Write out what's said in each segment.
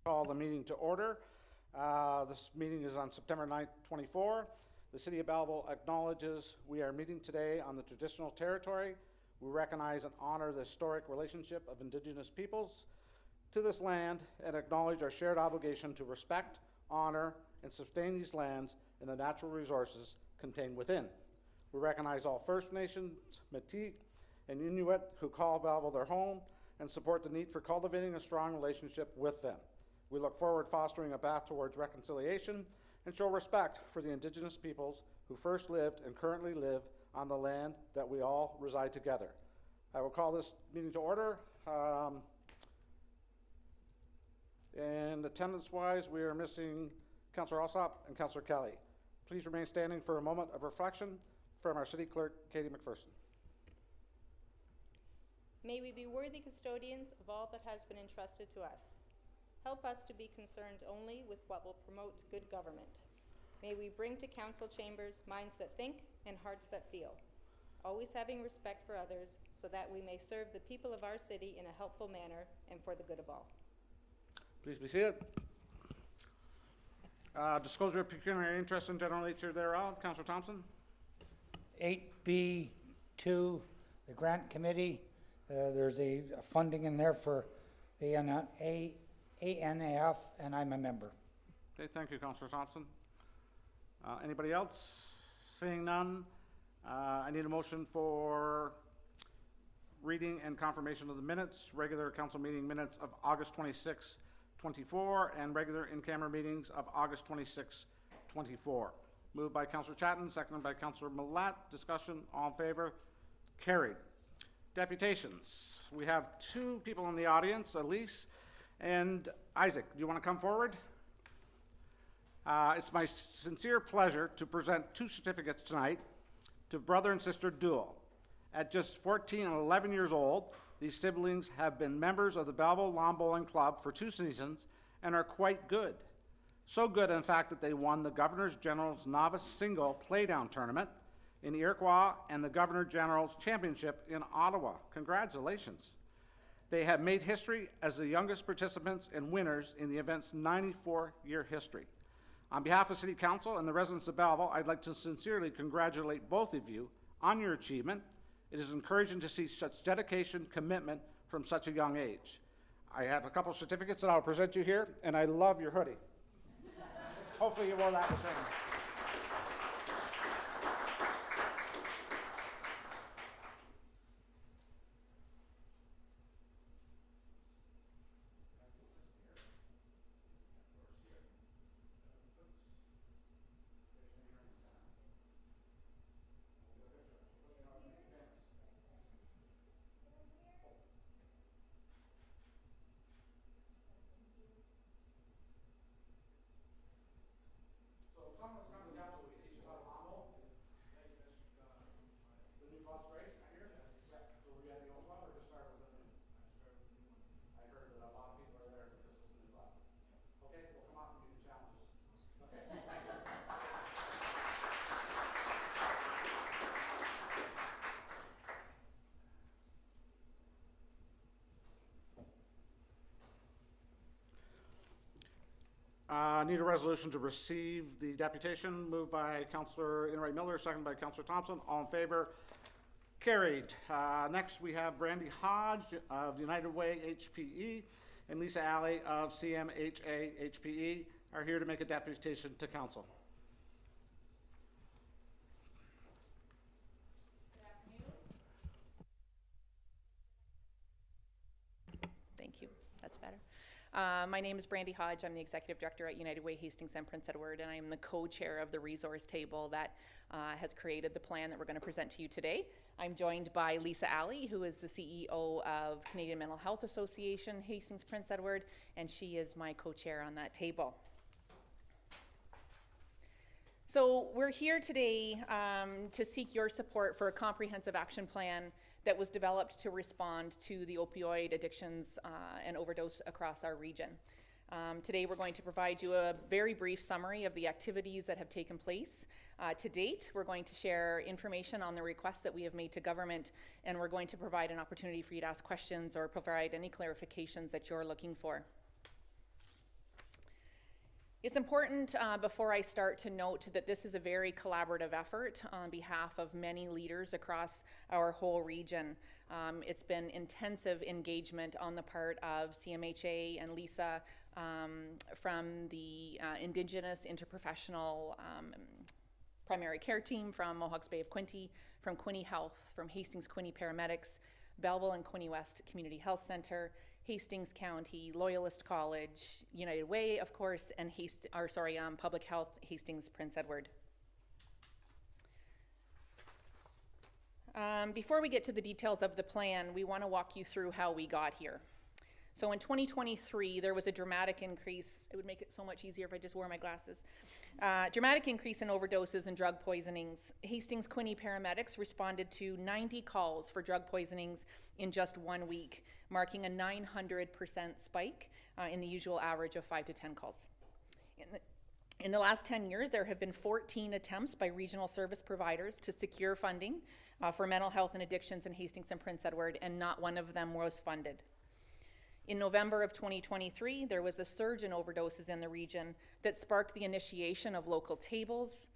Call the meeting to order. This meeting is on September 9th, 24. The City of Belleville acknowledges we are meeting today on the traditional territory. We recognize and honor the historic relationship of Indigenous peoples to this land and acknowledge our shared obligation to respect, honor, and sustain these lands and the natural resources contained within. We recognize all First Nations, Métis, and Inuit who call Belleville their home and support the need for cultivating a strong relationship with them. We look forward to fostering a path towards reconciliation and show respect for the Indigenous peoples who first lived and currently live on the land that we all reside together. I will call this meeting to order. And attendance-wise, we are missing Councillor Alsop and Councillor Kelly. Please remain standing for a moment of reflection from our City Clerk, Katie McPherson. May we be worthy custodians of all that has been entrusted to us. Help us to be concerned only with what will promote good government. May we bring to council chambers minds that think and hearts that feel, always having respect for others so that we may serve the people of our city in a helpful manner and for the good of all. Please be seated. Disclosure of pecuniary interest and general nature thereof. Councillor Thompson. 8B2, the grant committee. There's a funding in there for the ANAF, and I'm a member. Okay, thank you, Councillor Thompson. Anybody else? Seeing none, I need a motion for reading and confirmation of the minutes, regular council meeting minutes of August 26, 24, and regular in-camera meetings of August 26, 24. Moved by Councillor Chatton, seconded by Councillor Millett. Discussion, all in favor? Carried. Deputations. We have two people in the audience, Elise and Isaac. Do you want to come forward? It's my sincere pleasure to present two certificates tonight to brother and sister duo. At just 14 and 11 years old, these siblings have been members of the Belleville Lawn Bowling Club for 2 seasons and are quite good. So good, in fact, that they won the Governor General's Novice Single Playdown Tournament in Iroquois and the Governor General's Championship in Ottawa. Congratulations. They have made history as the youngest participants and winners in the event's 94-year history. On behalf of City Council and the residents of Belleville, I'd like to sincerely congratulate both of you on your achievement. It is encouraging to see such dedication, commitment from such a young age. I have a couple certificates that I'll present you here, and I love your hoodie. Hopefully you wore that the same. Need a resolution to receive the deputation. Moved by Councillor Enright Miller, seconded by Councillor Thompson. All in favor? Carried. Next, we have Brandy Hodge of United Way HPE and Lisa Alley of CMHA HPE are here to make a deputation to Council. Good afternoon. Thank you. That's better. My name is Brandy Hodge. I'm the Executive Director at United Way Hastings and Prince Edward, and I am the co-chair of the resource table that has created the plan that we're going to present to you today. I'm joined by Lisa Alley, who is the CEO of Canadian Mental Health Association, Hastings Prince Edward, and she is my co-chair on that table. So we're here today to seek your support for a comprehensive action plan that was developed to respond to the opioid addictions and overdose across our region. Today we're going to provide you a very brief summary of the activities that have taken place. To date, we're going to share information on the requests that we have made to government, and we're going to provide an opportunity for you to ask questions or provide any clarifications that you're looking for. It's important before I start to note that this is a very collaborative effort on behalf of many leaders across our whole region. It's been intensive engagement on the part of CMHA and Lisa from the Indigenous Interprofessional Primary Care Team from Mohawks Bay of Quinte, from Quinte Health, from Hastings Quinte Paramedics, Belleville and Quinte West Community Health Center, Hastings County, Loyalist College, United Way, of course, and Public Health, Hastings Prince Edward. Before we get to the details of the plan, we want to walk you through how we got here. So in 2023, there was a dramatic increase. It would make it so much easier if I just wore my glasses. Dramatic increase in overdoses and drug poisonings. Hastings Quinte paramedics responded to 90 calls for drug poisonings in just 1 week, marking a 900% spike in the usual average of 5 to 10 calls. In the last 10 years, there have been 14 attempts by regional service providers to secure funding for mental health and addictions in Hastings and Prince Edward, and not one of them was funded. In November of 2023, there was a surge in overdoses in the region that sparked the initiation of local tables.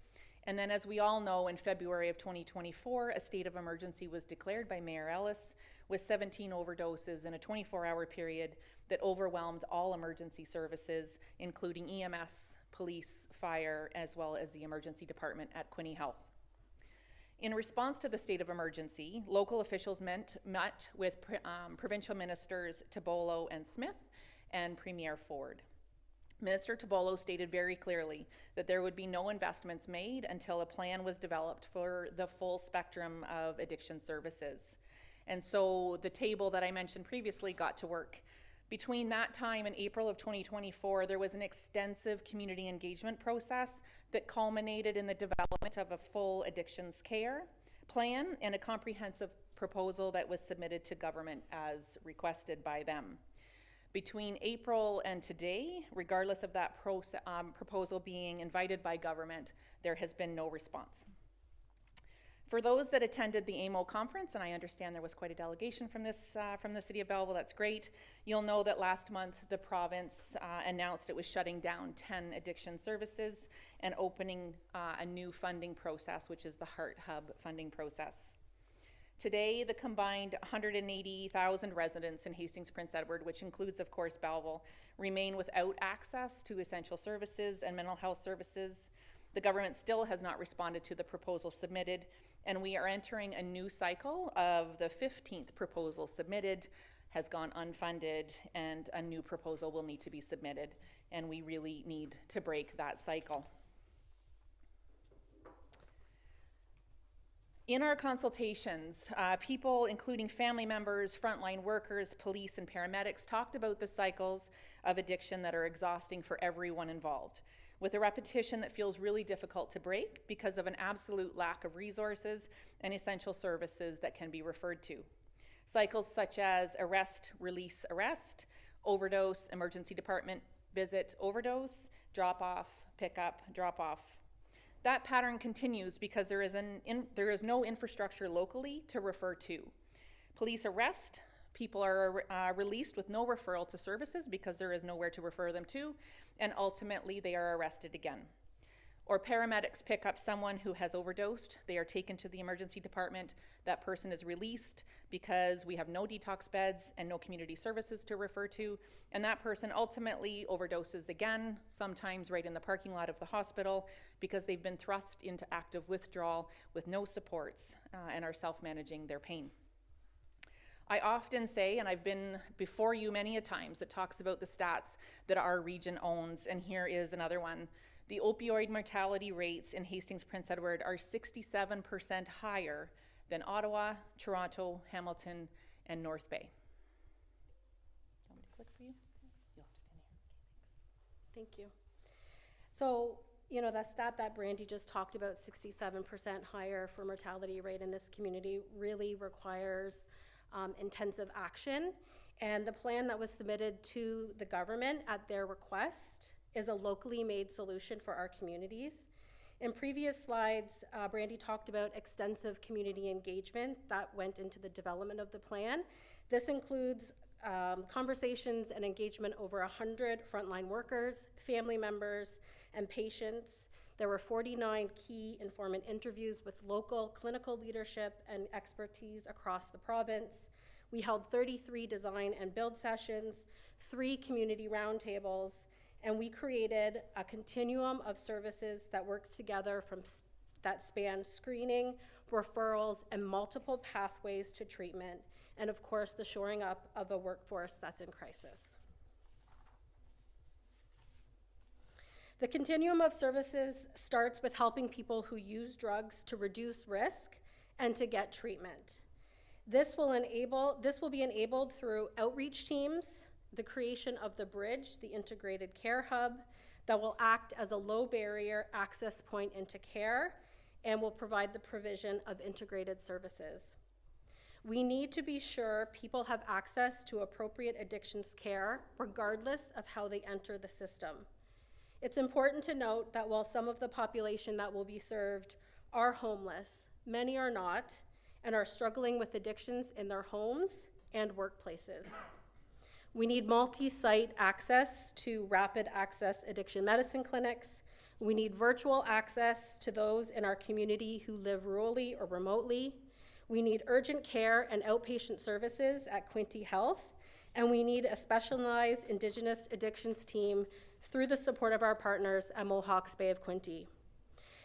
And then, as we all know, in February of 2024, a state of emergency was declared by Mayor Ellis with 17 overdoses in a 24-hour period that overwhelmed all emergency services, including EMS, police, fire, as well as the emergency department at Quinte Health. In response to the state of emergency, local officials met with provincial ministers Tibolo and Smith and Premier Ford. Minister Tibolo stated very clearly that there would be no investments made until a plan was developed for the full spectrum of addiction services. And so the table that I mentioned previously got to work. Between that time and April of 2024, there was an extensive community engagement process that culminated in the development of a full addictions care plan and a comprehensive proposal that was submitted to government as requested by them. Between April and today, regardless of that proposal being invited by government, there has been no response. For those that attended the AMO conference, and I understand there was quite a delegation from the city of Belleville, that's great. You'll know that last month the province announced it was shutting down 10 addiction services and opening a new funding process, which is the Heart Hub funding process. Today, the combined 180,000 residents in Hastings Prince Edward, which includes, of course, Belleville, remain without access to essential services and mental health services. The government still has not responded to the proposal submitted, and we are entering a new cycle of the 15th proposal submitted has gone unfunded, and a new proposal will need to be submitted, and we really need to break that cycle. In our consultations, people, including family members, frontline workers, police, and paramedics, talked about the cycles of addiction that are exhausting for everyone involved, with a repetition that feels really difficult to break because of an absolute lack of resources and essential services that can be referred to. Cycles such as arrest, release, arrest, overdose, emergency department visit, overdose, drop off, pick up, drop off. That pattern continues because there is no infrastructure locally to refer to. Police arrest, people are released with no referral to services because there is nowhere to refer them to, and ultimately they are arrested again. Or paramedics pick up someone who has overdosed, they are taken to the emergency department, that person is released because we have no detox beds and no community services to refer to, and that person ultimately overdoses again, sometimes right in the parking lot of the hospital, because they've been thrust into active withdrawal with no supports and are self-managing their pain. I often say, and I've been before you many a times, that talks about the stats that our region owns, and here is another one. The opioid mortality rates in Hastings Prince Edward are 67% higher than Ottawa, Toronto, Hamilton, and North Bay. Do you want me to click for you? You'll have to stand here. Okay, thanks. Thank you. So, you know, that stat that Brandy just talked about, 67% higher for mortality rate in this community, really requires intensive action. And the plan that was submitted to the government at their request is a locally made solution for our communities. In previous slides, Brandy talked about extensive community engagement that went into the development of the plan. This includes conversations and engagement over 100 frontline workers, family members, and patients. There were 49 key informant interviews with local clinical leadership and expertise across the province. We held 33 design and build sessions, 3 community roundtables, and we created a continuum of services that works together that span screening, referrals, and multiple pathways to treatment, and of course, the shoring up of a workforce that's in crisis. The continuum of services starts with helping people who use drugs to reduce risk and to get treatment. This will be enabled through outreach teams, the creation of the Bridge, the integrated care hub, that will act as a low barrier access point into care and will provide the provision of integrated services. We need to be sure people have access to appropriate addictions care, regardless of how they enter the system. It's important to note that while some of the population that will be served are homeless, many are not and are struggling with addictions in their homes and workplaces. We need multi-site access to rapid access addiction medicine clinics. We need virtual access to those in our community who live rurally or remotely. We need urgent care and outpatient services at Quinte Health, and we need a specialized Indigenous addictions team through the support of our partners at Mohawks Bay of Quinte.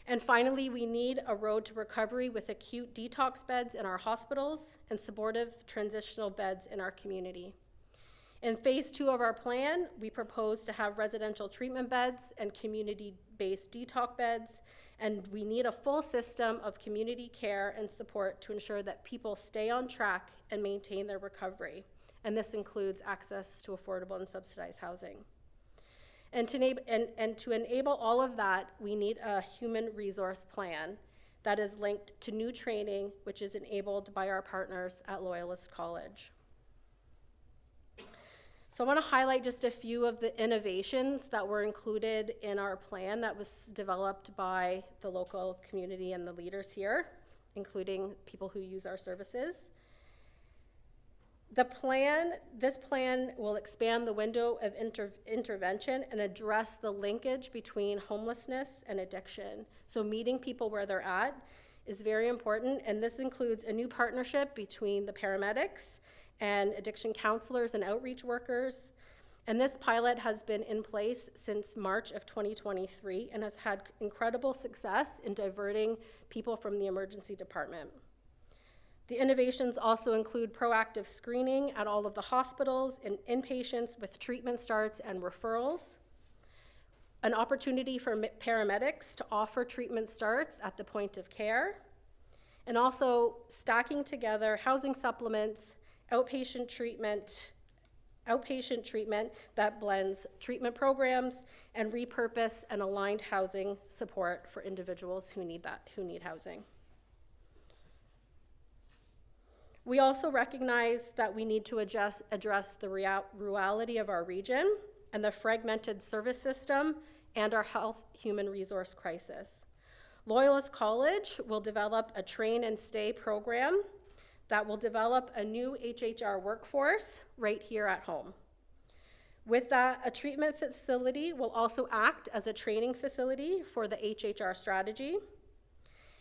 And finally, we need a road to recovery with acute detox beds in our hospitals and supportive transitional beds in our community. In phase 2 of our plan, we propose to have residential treatment beds and community-based detox beds, and we need a full system of community care and support to ensure that people stay on track and maintain their recovery. And this includes access to affordable and subsidized housing. And to enable all of that, we need a human resource plan that is linked to new training, which is enabled by our partners at Loyalist College. So I want to highlight just a few of the innovations that were included in our plan that was developed by the local community and the leaders here, including people who use our services. This plan will expand the window of intervention and address the linkage between homelessness and addiction. So meeting people where they're at is very important, and this includes a new partnership between the paramedics and addiction counselors and outreach workers. And this pilot has been in place since March of 2023 and has had incredible success in diverting people from the emergency department. The innovations also include proactive screening at all of the hospitals and inpatients with treatment starts and referrals, an opportunity for paramedics to offer treatment starts at the point of care, and also stacking together housing supplements, outpatient treatment that blends treatment programs and repurpose and aligned housing support for individuals who need housing. We also recognize that we need to address the rurality of our region and the fragmented service system and our health human resource crisis. Loyalist College will develop a train and stay program that will develop a new HHR workforce right here at home. With that, a treatment facility will also act as a training facility for the HHR strategy.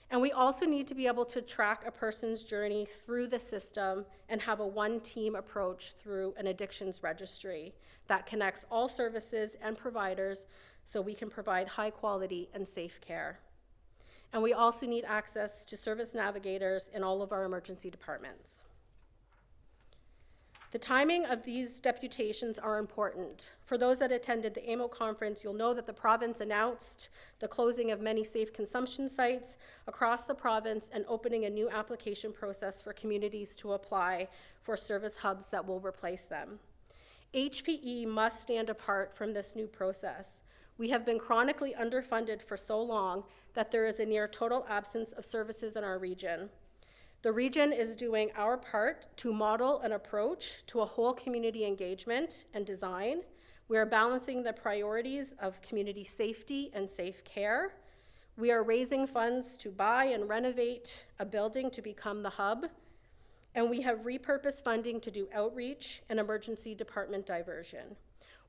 And we also need to be able to track a person's journey through the system and have a one-team approach through an addictions registry that connects all services and providers so we can provide high quality and safe care. And we also need access to service navigators in all of our emergency departments. The timing of these deputations are important. For those that attended the AMO conference, you'll know that the province announced the closing of many safe consumption sites across the province and opening a new application process for communities to apply for service hubs that will replace them. HPE must stand apart from this new process. We have been chronically underfunded for so long that there is a near total absence of services in our region. The region is doing our part to model an approach to a whole community engagement and design. We are balancing the priorities of community safety and safe care. We are raising funds to buy and renovate a building to become the hub. And we have repurposed funding to do outreach and emergency department diversion.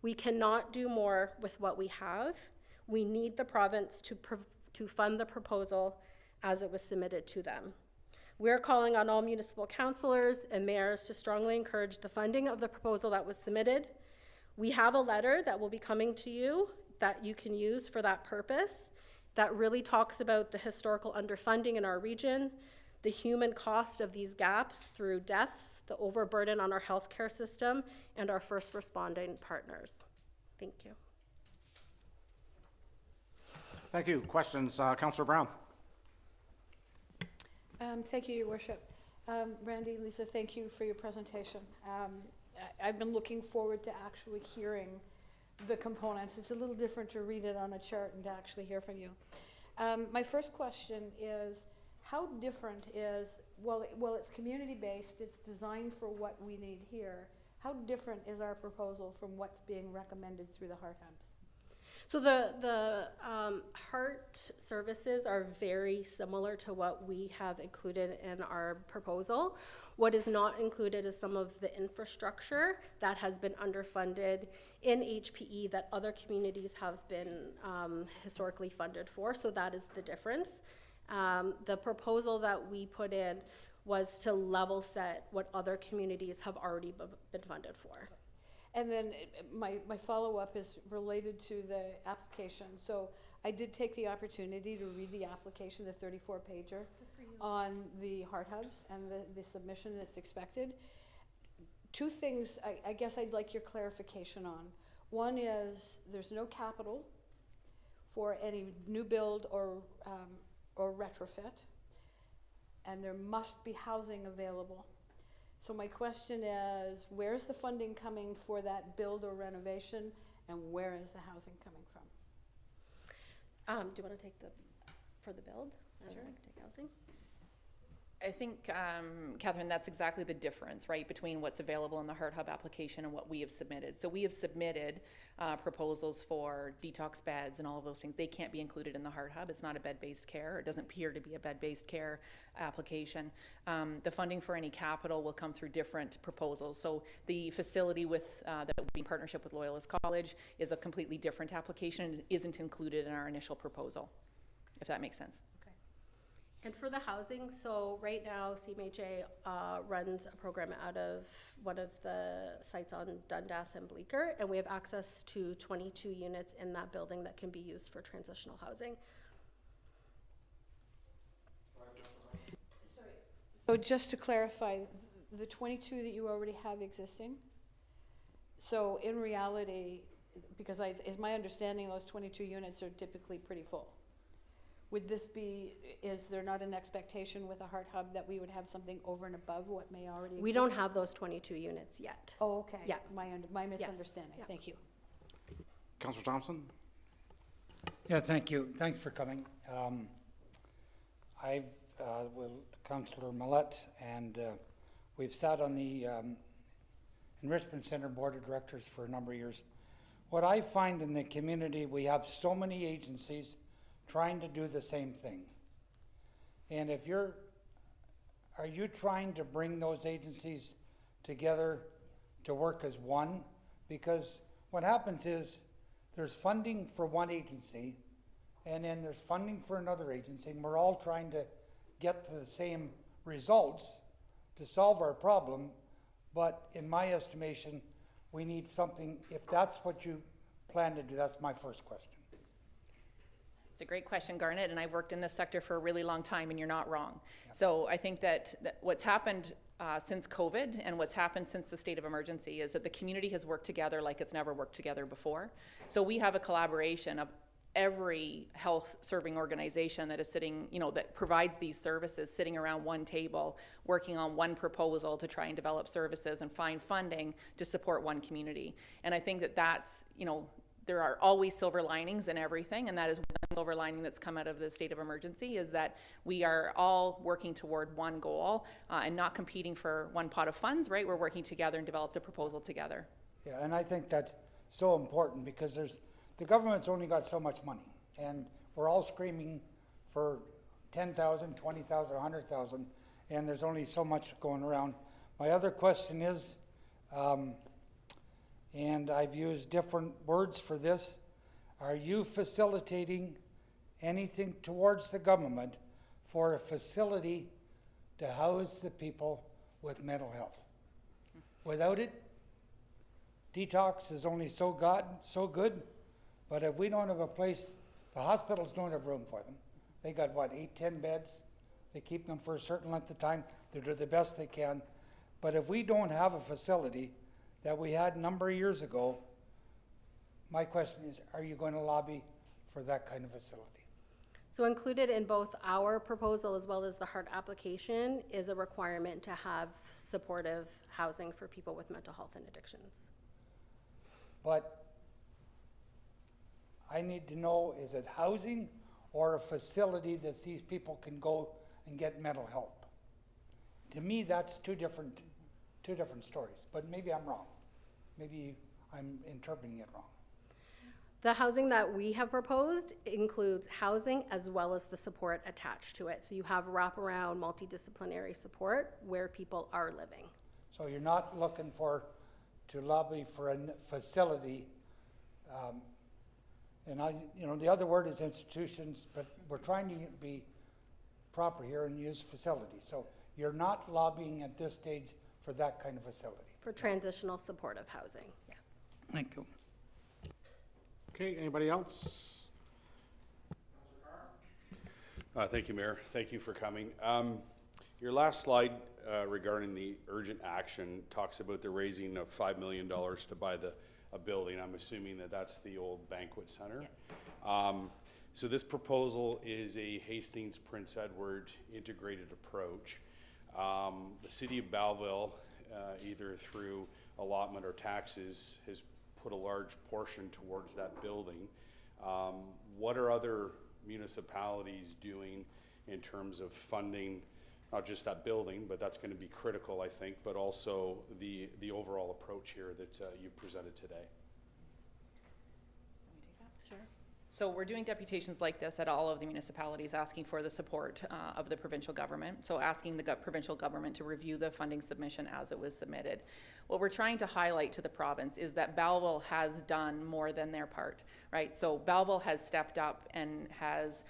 We cannot do more with what we have. We need the province to fund the proposal as it was submitted to them. We're calling on all municipal councilors and mayors to strongly encourage the funding of the proposal that was submitted. We have a letter that will be coming to you that you can use for that purpose, that really talks about the historical underfunding in our region, the human cost of these gaps through deaths, the overburden on our healthcare system, and our first responding partners. Thank you. Thank you. Questions, Councillor Brown? Thank you, Your Worship. Randy, Lisa, thank you for your presentation. I've been looking forward to actually hearing the components. It's a little different to read it on a chart and to actually hear from you. My first question is, how different is, well, it's community-based, it's designed for what we need here. How different is our proposal from what's being recommended through the Heart Hubs? So the heart services are very similar to what we have included in our proposal. What is not included is some of the infrastructure that has been underfunded in HPE that other communities have been historically funded for, so that is the difference. The proposal that we put in was to level set what other communities have already been funded for. And then my follow-up is related to the application. So I did take the opportunity to read the application, the 34-pager, on the Heart Hubs and the submission that's expected. Two things I guess I'd like your clarification on. One is there's no capital for any new build or retrofit, and there must be housing available. So my question is, where's the funding coming for that build or renovation, and where is the housing coming from? Do you want to take for the build? Sure. I can take housing. I think, Catherine, that's exactly the difference, right, between what's available in the Heart Hub application and what we have submitted. So we have submitted proposals for detox beds and all of those things. They can't be included in the Heart Hub. It's not a bed-based care. It doesn't appear to be a bed-based care application. The funding for any capital will come through different proposals. So the facility that would be in partnership with Loyalist College is a completely different application and isn't included in our initial proposal, if that makes sense. And for the housing, so right now CMHA runs a program out of one of the sites on Dundas and Bleecker, and we have access to 22 units in that building that can be used for transitional housing. So just to clarify, the 22 that you already have existing, so in reality, because it's my understanding those 22 units are typically pretty full. Would this be, is there not an expectation with a Heart Hub that we would have something over and above what may already exist? We don't have those 22 units yet. Oh, okay. Yeah. My misunderstanding. Yes. Yeah. Thank you. Councillor Thompson? Yeah, thank you. Thanks for coming. I've with Councillor Millette, and we've sat on the Enrichment Center Board of Directors for a number of years. What I find in the community, we have so many agencies trying to do the same thing. And are you trying to bring those agencies together to work as one? Because what happens is there's funding for one agency, and then there's funding for another agency, and we're all trying to get to the same results to solve our problem. But in my estimation, we need something, if that's what you plan to do. That's my first question. It's a great question, Garnet, and I've worked in this sector for a really long time, and you're not wrong. Yeah. So I think that what's happened since COVID and what's happened since the state of emergency is that the community has worked together like it's never worked together before. So we have a collaboration of every health serving organization that is sitting, that provides these services, sitting around one table, working on one proposal to try and develop services and find funding to support one community. And I think that that's, there are always silver linings in everything, and that is one silver lining that's come out of the state of emergency, is that we are all working toward one goal and not competing for one pot of funds, right? We're working together and develop the proposal together. Yeah, and I think that's so important because the government's only got so much money, and we're all screaming for 10,000, 20,000, 100,000, and there's only so much going around. My other question is, and I've used different words for this, are you facilitating anything towards the government for a facility to house the people with mental health? Without it, detox is only so good, but if we don't have a place, the hospitals don't have room for them. They got what, 8, 10 beds? They keep them for a certain length of time. They do the best they can. But if we don't have a facility that we had a number of years ago, my question is, are you going to lobby for that kind of facility? So included in both our proposal as well as the HART application is a requirement to have supportive housing for people with mental health and addictions. But I need to know, is it housing or a facility that these people can go and get mental help? To me, that's two different stories, but maybe I'm wrong. Maybe I'm interpreting it wrong. The housing that we have proposed includes housing as well as the support attached to it. So you have wraparound multidisciplinary support where people are living. So you're not looking to lobby for a facility, and the other word is institutions, but we're trying to be proper here and use facilities. So you're not lobbying at this stage for that kind of facility. For transitional supportive housing, yes. Thank you. Okay, anybody else? Thank you, Mayor. Thank you for coming. Your last slide regarding the urgent action talks about the raising of $5 million to buy a building. I'm assuming that's the old banquet center. Yes. So this proposal is a Hastings Prince Edward integrated approach. The city of Belleville, either through allotment or taxes, has put a large portion towards that building. What are other municipalities doing in terms of funding, not just that building, but that's going to be critical, I think, but also the overall approach here that you presented today? Sure. So we're doing deputations like this at all of the municipalities, asking for the support of the provincial government. So asking the provincial government to review the funding submission as it was submitted. What we're trying to highlight to the province is that Belleville has done more than their part, right? So Belleville has stepped up and has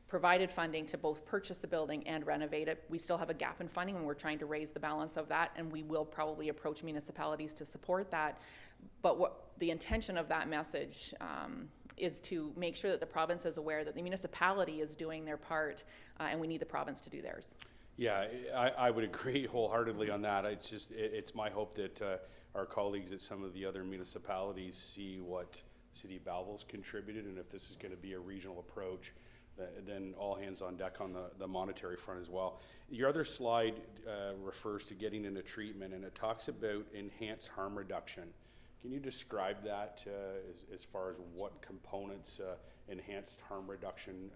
provided funding to both purchase the building and renovate it. We still have a gap in funding and we're trying to raise the balance of that, and we will probably approach municipalities to support that. But what the intention of that message is to make sure that the province is aware that the municipality is doing their part, and we need the province to do theirs. Yeah, I would agree wholeheartedly on that. It's my hope that our colleagues at some of the other municipalities see what City of Belleville's contributed, and if this is going to be a regional approach, then all hands on deck on the monetary front as well. Your other slide refers to getting into treatment, and it talks about enhanced harm reduction. Can you describe that as far as what components enhanced harm reduction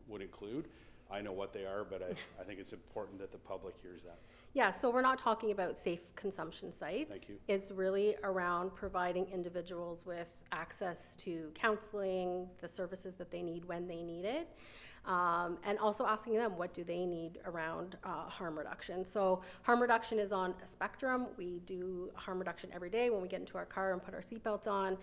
would include? I know what they are, but I think it's important that the public hears that. Yeah, so we're not talking about safe consumption sites. Thank you. It's really around providing individuals with access to counseling, the services that they need when they need it, and also asking them what do they need around harm reduction. So harm reduction is on a spectrum. We do harm reduction every day when we get into our car and put our seatbelts on.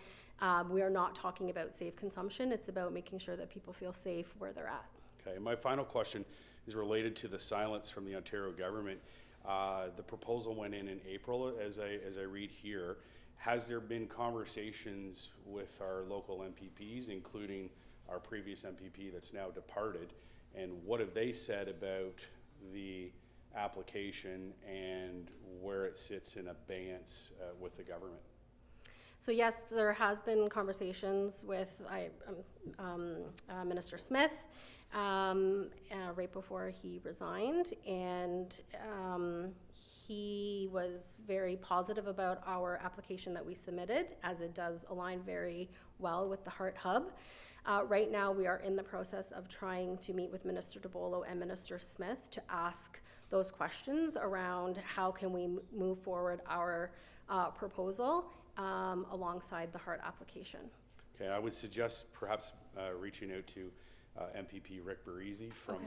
We are not talking about safe consumption. It's about making sure that people feel safe where they're at. Okay, my final question is related to the silence from the Ontario government. The proposal went in April, as I read here. Has there been conversations with our local MPPs, including our previous MPP that's now departed, and what have they said about the application and where it sits in abeyance with the government? So yes, there has been conversations with Minister Smith right before he resigned, and he was very positive about our application that we submitted, as it does align very well with the HART Hub. Right now, we are in the process of trying to meet with Minister DeBolo and Minister Smith to ask those questions around how can we move forward our proposal alongside the HART application. Okay, I would suggest perhaps reaching out to MPP Rick Barisi from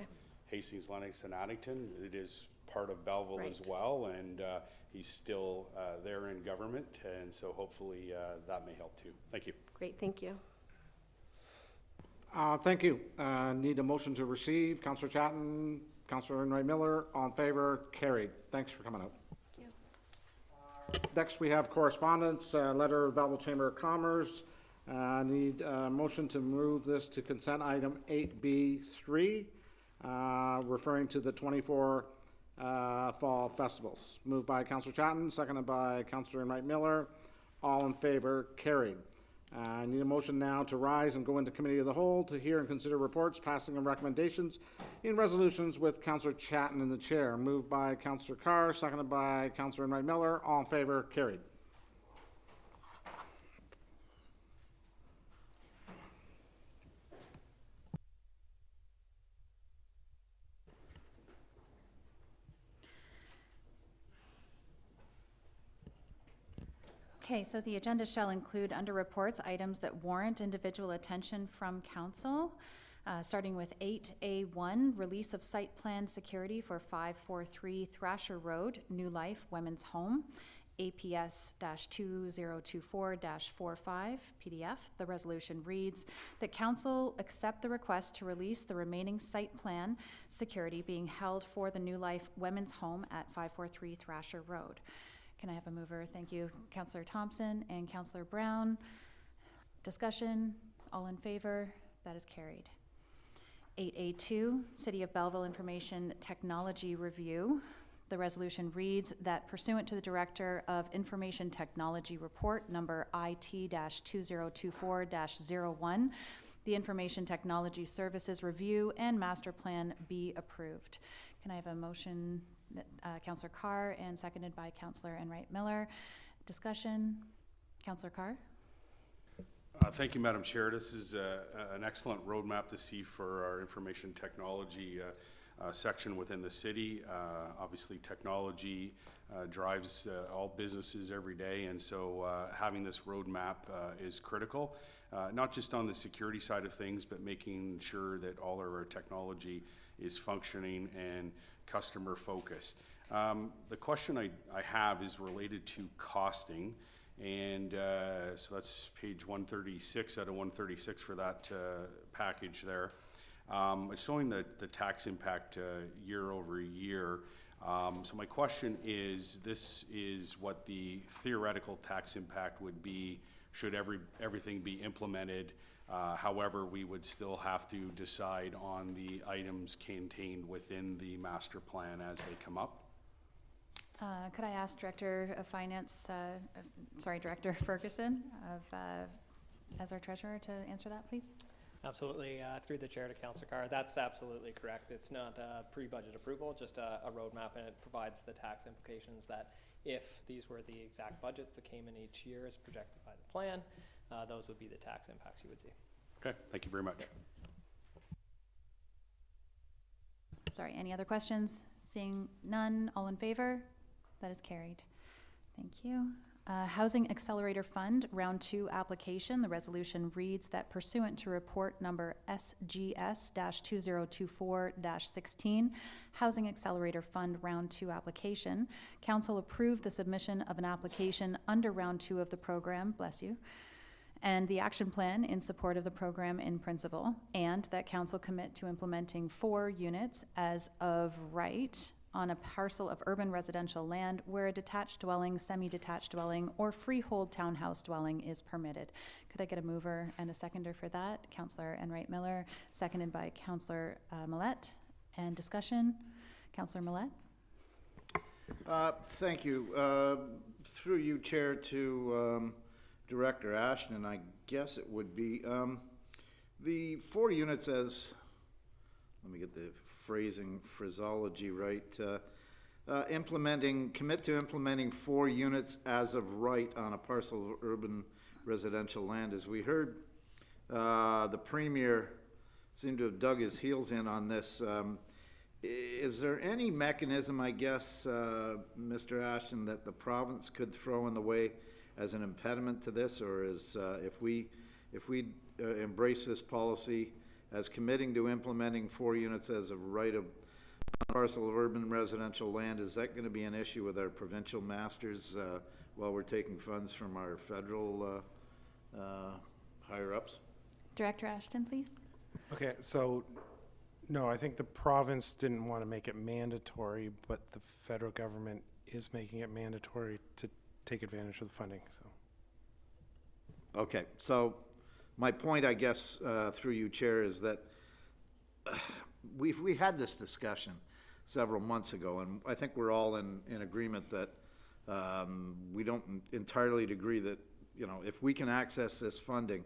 Hastings, Lennox, and Addington. It is part of Belleville as Right. well, and he's still there in government, and so hopefully that may help too. Thank you. Great, thank you. Thank you. Need a motion to receive. Councillor Chatton, Councillor Enright Miller, all in favor, carried. Thanks for coming out. Next, we have correspondence, letter of Belleville Chamber of Commerce. Need a motion to move this to consent item 8B3, referring to the 24 fall festivals. Moved by Councillor Chatton, seconded by Councillor Enright Miller. All in favor, carried. I need a motion now to rise and go into committee of the whole to hear and consider reports, passing and recommendations in resolutions with Councillor Chatton in the chair. Moved by Councillor Carr, seconded by Councillor Enright Miller. All in favor, carried. Okay, so the agenda shall include under reports items that warrant individual attention from council, starting with 8A1, release of site plan security for 543 Thrasher Road, New Life Women's Home, APS-2024-45 PDF. The resolution reads that council accept the request to release the remaining site plan security being held for the New Life Women's Home at 543 Thrasher Road. Can I have a mover? Thank you. Councillor Thompson and Councillor Brown. Discussion, all in favor? That is carried. 8A2, City of Belleville Information Technology Review. The resolution reads that pursuant to the Director of Information Technology Report number IT-2024-01, the Information Technology Services Review and Master Plan be approved. Can I have a motion? Councillor Carr and seconded by Councillor Enright Miller. Discussion, Councillor Carr. Thank you, Madam Chair. This is an excellent roadmap to see for our information technology section within the city. Obviously, technology drives all businesses every day, and so having this roadmap is critical, not just on the security side of things, but making sure that all of our technology is functioning and customer focused. The question I have is related to costing, and so that's page 136 out of 136 for that package there. It's showing the tax impact year over year. So my question is, this is what the theoretical tax impact would be should everything be implemented. However, we would still have to decide on the items contained within the master plan as they come up. Could I ask Director of Finance, Director Ferguson as our treasurer to answer that, please? Absolutely. Through the chair to Councillor Carr, that's absolutely correct. It's not a pre-budget approval, just a roadmap, and it provides the tax implications that if these were the exact budgets that came in each year as projected by the plan, those would be the tax impacts you would see. Okay, thank you very much. Sorry, any other questions? Seeing none, all in favor? That is carried. Thank you. Housing Accelerator Fund, Round 2 application. The resolution reads that pursuant to report number SGS-2024-16, Housing Accelerator Fund Round 2 application, Council approved the submission of an application under Round 2 of the program, bless you, and the action plan in support of the program in principle, and that Council commit to implementing 4 units as of right on a parcel of urban residential land where a detached dwelling, semi-detached dwelling, or freehold townhouse dwelling is permitted. Could I get a mover and a seconder for that? Councillor Enright Miller, seconded by Councillor Millette. And discussion, Councillor Millette. Thank you. Through you, Chair, to Director Ashton, I guess it would be the 4 units as, let me get the phraseology right, commit to implementing 4 units as of right on a parcel of urban residential land. As we heard, the Premier seemed to have dug his heels in on this. Is there any mechanism, I guess, Mr. Ashton, that the province could throw in the way as an impediment to this, or is if we embrace this policy as committing to implementing 4 units as of right of parcel of urban residential land, is that gonna be an issue with our provincial masters, while we're taking funds from our federal, higher-ups? Director Ashton, please. Okay, so, no, I think the province didn't want to make it mandatory, but the federal government is making it mandatory to take advantage of the funding, so. Okay, so my point, I guess, through you, Chair, is that we had this discussion several months ago, and I think we're all in agreement that we don't entirely agree that, you know, if we can access this funding,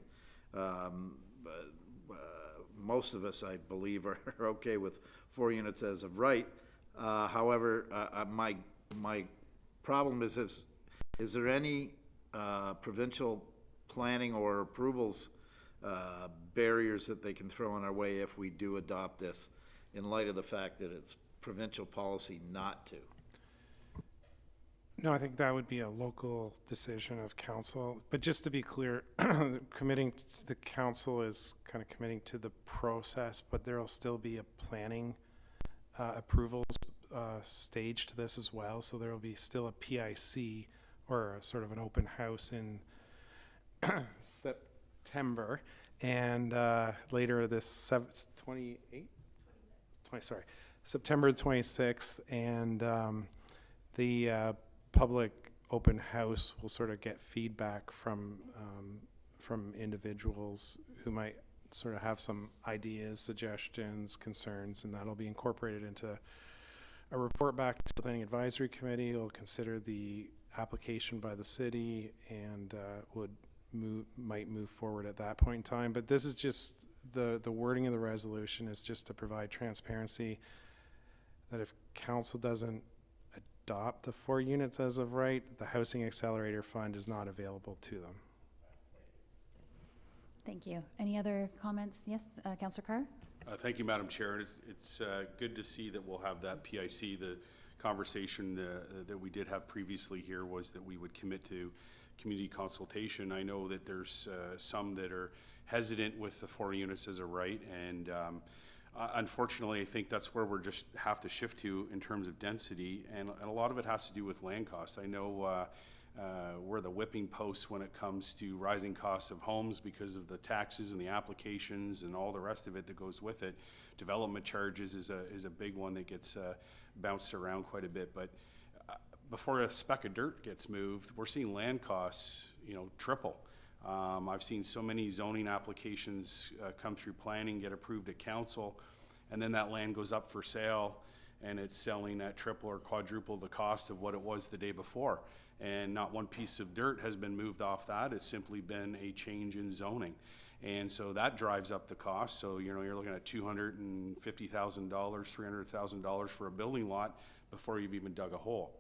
most of us, I believe, are okay with 4 units as of right. However, my problem is there any provincial planning or approvals barriers that they can throw in our way if we do adopt this, in light of the fact that it's provincial policy not to? No, I think that would be a local decision of council, but just to be clear, committing to the council is kind of committing to the process, but there will still be a planning approvals stage to this as well, so there will be still a PIC or a sort of an open house in September, and later this September 26th, and the public open house will sort of get feedback from individuals who might sort of have some ideas, suggestions, concerns, and that'll be incorporated into a report back to the Planning Advisory Committee. It'll consider the application by the city and might move forward at that point in time. But this is just the wording of the resolution is just to provide transparency that if council doesn't adopt the 4 units as of right, the Housing Accelerator Fund is not available to them. Thank you. Any other comments? Yes, Councillor Carr? Thank you, Madam Chair. It's good to see that we'll have that PIC. The conversation that we did have previously here was that we would commit to community consultation. I know that there's some that are hesitant with the 4 units as a right, and unfortunately, I think that's where we're just have to shift to in terms of density, and a lot of it has to do with land costs. I know we're the whipping post when it comes to rising costs of homes because of the taxes and the applications and all the rest of it that goes with it. Development charges is a big one that gets bounced around quite a bit, but before a speck of dirt gets moved, we're seeing land costs, triple. I've seen so many zoning applications come through planning, get approved at council, and then that land goes up for sale and it's selling at triple or quadruple the cost of what it was the day before. And not one piece of dirt has been moved off that. It's simply been a change in zoning. And so that drives up the cost. So, you're looking at $250,000, $300,000 for a building lot before you've even dug a hole.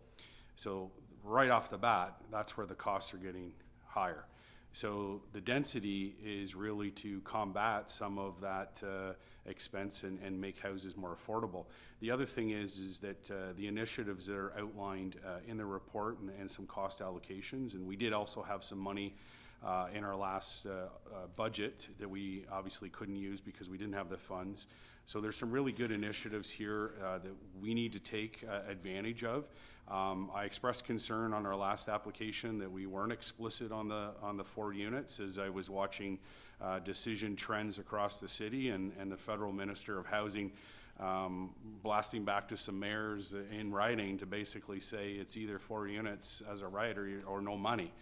So right off the bat, that's where the costs are getting higher. So the density is really to combat some of that expense and make houses more affordable. The other thing is that the initiatives that are outlined in the report and some cost allocations, and we did also have some money in our last budget that we obviously couldn't use because we didn't have the funds. So there's some really good initiatives here that we need to take advantage of. I expressed concern on our last application that we weren't explicit on the 4 units, as I was watching decision trends across the city and the federal minister of housing blasting back to some mayors in writing to basically say it's either 4 units as a right or no money.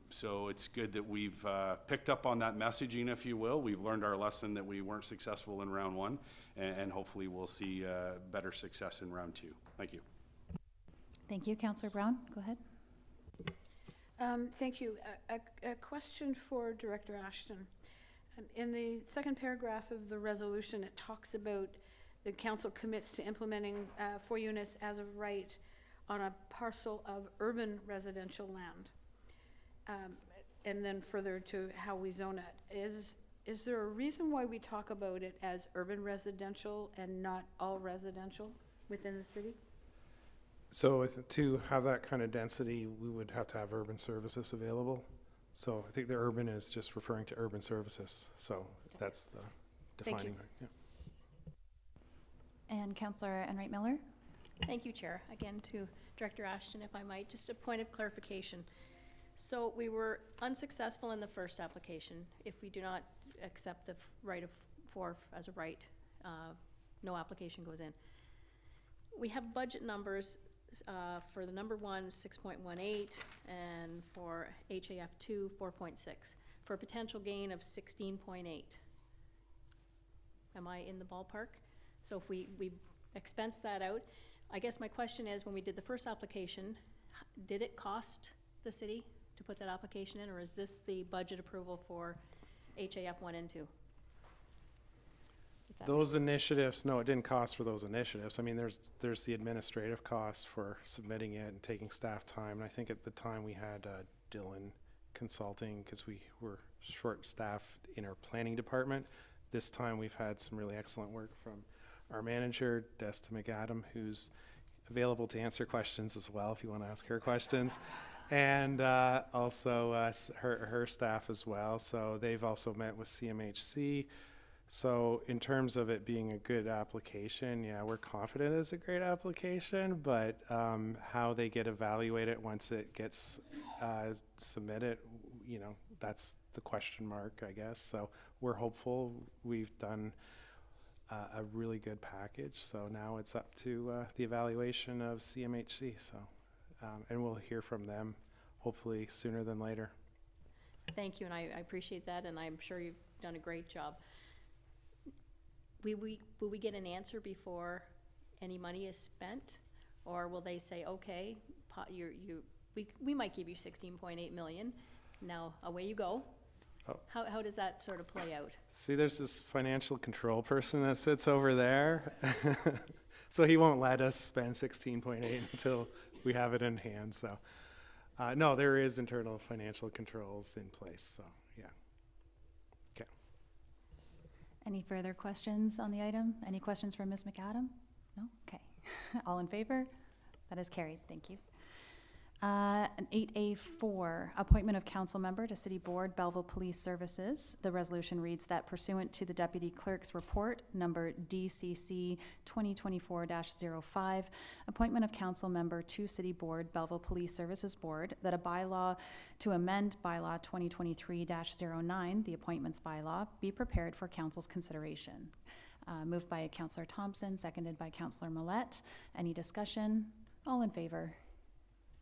So it's good that we've picked up on that messaging, if you will. We've learned our lesson that we weren't successful in round 1, and hopefully we'll see better success in round 2. Thank you. Thank you. Councillor Brown, go ahead. Thank you. A question for Director Ashton. In the second paragraph of the resolution, it talks about the council commits to implementing 4 units as of right on a parcel of urban residential land. And then further to how we zone it. Is there a reason why we talk about it as urban residential and not all residential within the city? So to have that kind of density, we would have to have urban services available. So I think the urban is just referring to urban services. So that's the defining. Yeah. And Councillor Enright Miller? Thank you, Chair. Again, to Director Ashton, if I might, just a point of clarification. So we were unsuccessful in the first application. If we do not accept the right of fourth as a right, no application goes in. We have budget numbers for the number one, 6.18, and for HAF 2, 4.6, for a potential gain of 16.8. Am I in the ballpark? So if we expense that out, I guess my question is, when we did the first application, did it cost the city to put that application in, or is this the budget approval for HAF 1 and 2? If that Those initiatives, no, it didn't cost for those initiatives. I mean, there's the administrative cost for submitting it and taking staff time. And I think at the time we had Dylan Consulting, because we were short-staffed in our planning department. This time we've had some really excellent work from our manager, Desta McAdam, who's available to answer questions as well if you want to ask her questions. And also her staff as well. So they've also met with CMHC. So in terms of it being a good application, yeah, we're confident it's a great application, but how they get evaluated once it gets submitted, you know, that's the question mark, I guess. So we're hopeful. We've done a really good package. So now it's up to the evaluation of CMHC. So, and we'll hear from them hopefully sooner than later. Thank you, and I appreciate that, and I'm sure you've done a great job. Will we get an answer before any money is spent, or will they say, okay, we might give you 16.8 million, now away you go? Oh. How does that sort of play out? See, there's this financial control person that sits over there. So he won't let us spend 16.8 until we have it in hand. So no, there is internal financial controls in place. So yeah. Okay. Any further questions on the item? Any questions from Ms. McAdam? No? Okay. All in favor? That is carried. Thank you. An 8A4, appointment of council member to City Board, Belleville Police Services. The resolution reads that pursuant to the Deputy Clerk's report, number DCC 2024-05, appointment of council member to City Board, Belleville Police Services Board, that a bylaw to amend bylaw 2023-09, the appointments bylaw, be prepared for council's consideration. Moved by Councillor Thompson, seconded by Councillor Millette. Any discussion? All in favor?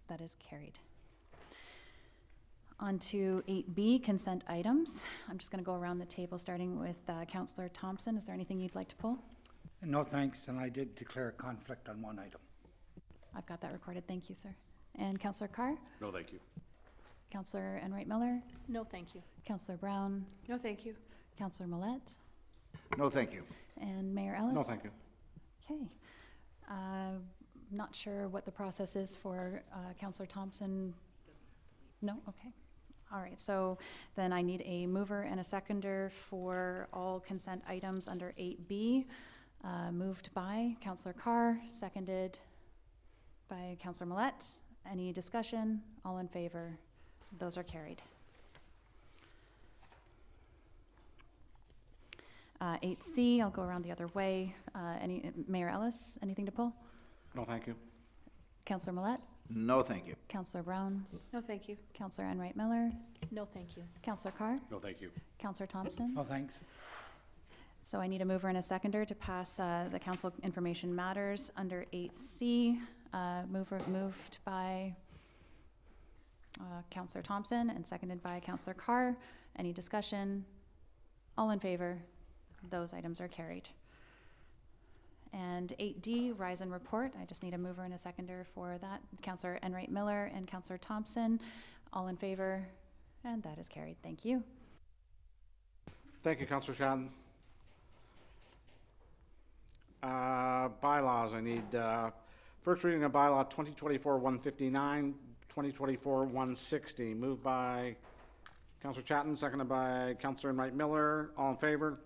That is carried. On to 8B, consent items. I'm just going to go around the table, starting with Councillor Thompson. Is there anything you'd like to pull? No, thanks, and I did declare a conflict on one item. I've got that recorded. Thank you, sir. And Councillor Carr? No, thank you. Councillor Enright Miller? No, thank you. Councillor Brown? No, thank you. Councillor Millette? No, thank you. And Mayor Ellis? No, thank you. Okay. Not sure what the process is for Councillor Thompson. No? Okay. All right. So then I need a mover and a seconder for all consent items under 8B. Moved by Councillor Carr, seconded by Councillor Millette. Any discussion? All in favor? Those are carried. 8C, I'll go around the other way. Mayor Ellis, anything to pull? No, thank you. Councillor Millette? No, thank you. Councillor Brown? No, thank you. Councillor Enright Miller? No, thank you. Councillor Carr? No, thank you. Councillor Thompson? No, thanks. So I need a mover and a seconder to pass the council information matters under 8C. Moved by Councillor Thompson and seconded by Councillor Carr. Any discussion? All in favor? Those items are carried. And 8D, rise and report. I just need a mover and a seconder for that. Councillor Enright Miller and Councillor Thompson. All in favor? And that is carried. Thank you. Thank you, Councillor Shannon. Bylaws, I need first reading of bylaw 2024-159, 2024-160. Moved by Councillor Chatton, seconded by Councillor Enright Miller. All in favor?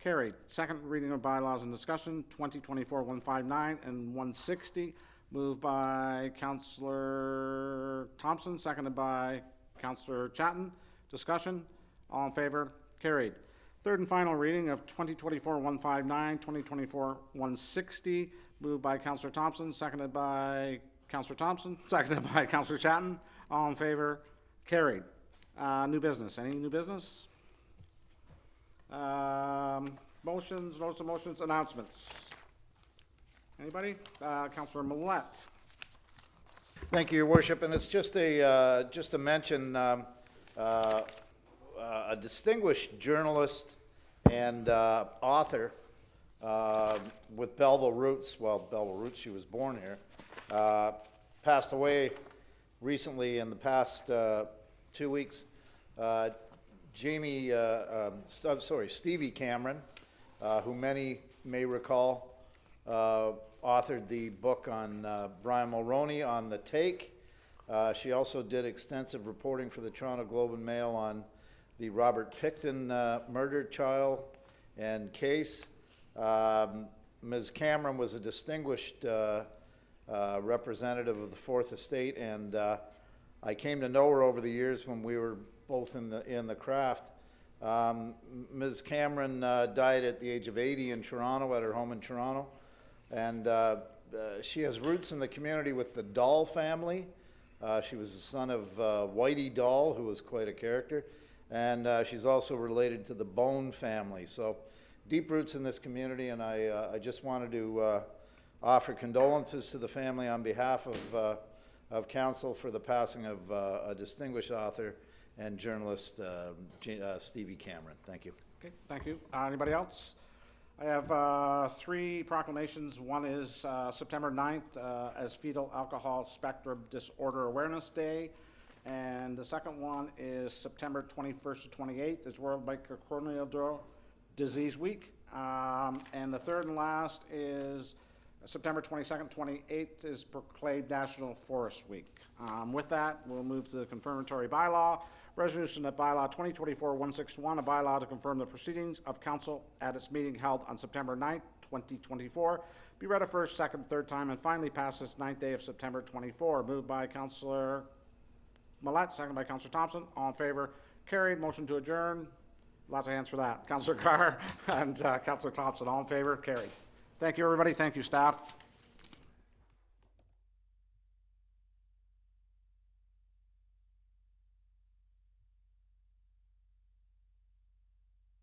Carried. Second reading of bylaws and discussion, 2024-159 and 160. Moved by Councillor Thompson, seconded by Councillor Chatton. Discussion. All in favor? Carried. Third and final reading of 2024-159, 2024-160, moved by Councillor Thompson, seconded by Councillor Thompson, seconded by Councillor Chatton. All in favor? Carried. New business. Any new business? Motions, notice of motions, announcements. Anybody? Councillor Millette. Thank you, Your Worship, and it's just a mention, a distinguished journalist and author with Belleville roots, she was born here, passed away recently in the past 2 weeks. Stevie Cameron, who many may recall, authored the book on Brian Mulroney on the take. She also did extensive reporting for the Toronto Globe and Mail on the Robert Pickton murder trial and case. Ms. Cameron was a distinguished representative of the Fourth Estate, and I came to know her over the years when we were both in the craft. Ms. Cameron died at the age of 80 in Toronto, at her home in Toronto. And she has roots in the community with the Dahl family. She was the son of Whitey Dahl, who was quite a character. And she's also related to the Bone family. So deep roots in this community, and I just wanted to offer condolences to the family on behalf of council for the passing of a distinguished author and journalist, Stevie Cameron. Thank you. Okay, thank you. Anybody else? I have 3 proclamations. One is September 9th as Fetal Alcohol Spectrum Disorder Awareness Day. And the second one is September 21st to 28th is World Microcorneal Disease Week. And the third and last is September 22nd, 28th is proclaimed National Forest Week. With that, we'll move to the confirmatory bylaw. Resolution that bylaw 2024-161, a bylaw to confirm the proceedings of council at its meeting held on September 9th, 2024, be read a first, second, third time, and finally passed this 9th day of September 24. Moved by Councillor Millette, seconded by Councillor Thompson. All in favor? Carried. Motion to adjourn. Lots of hands for that. Councillor Carr and Councillor Thompson. All in favor? Carried. Thank you, everybody. Thank you, staff.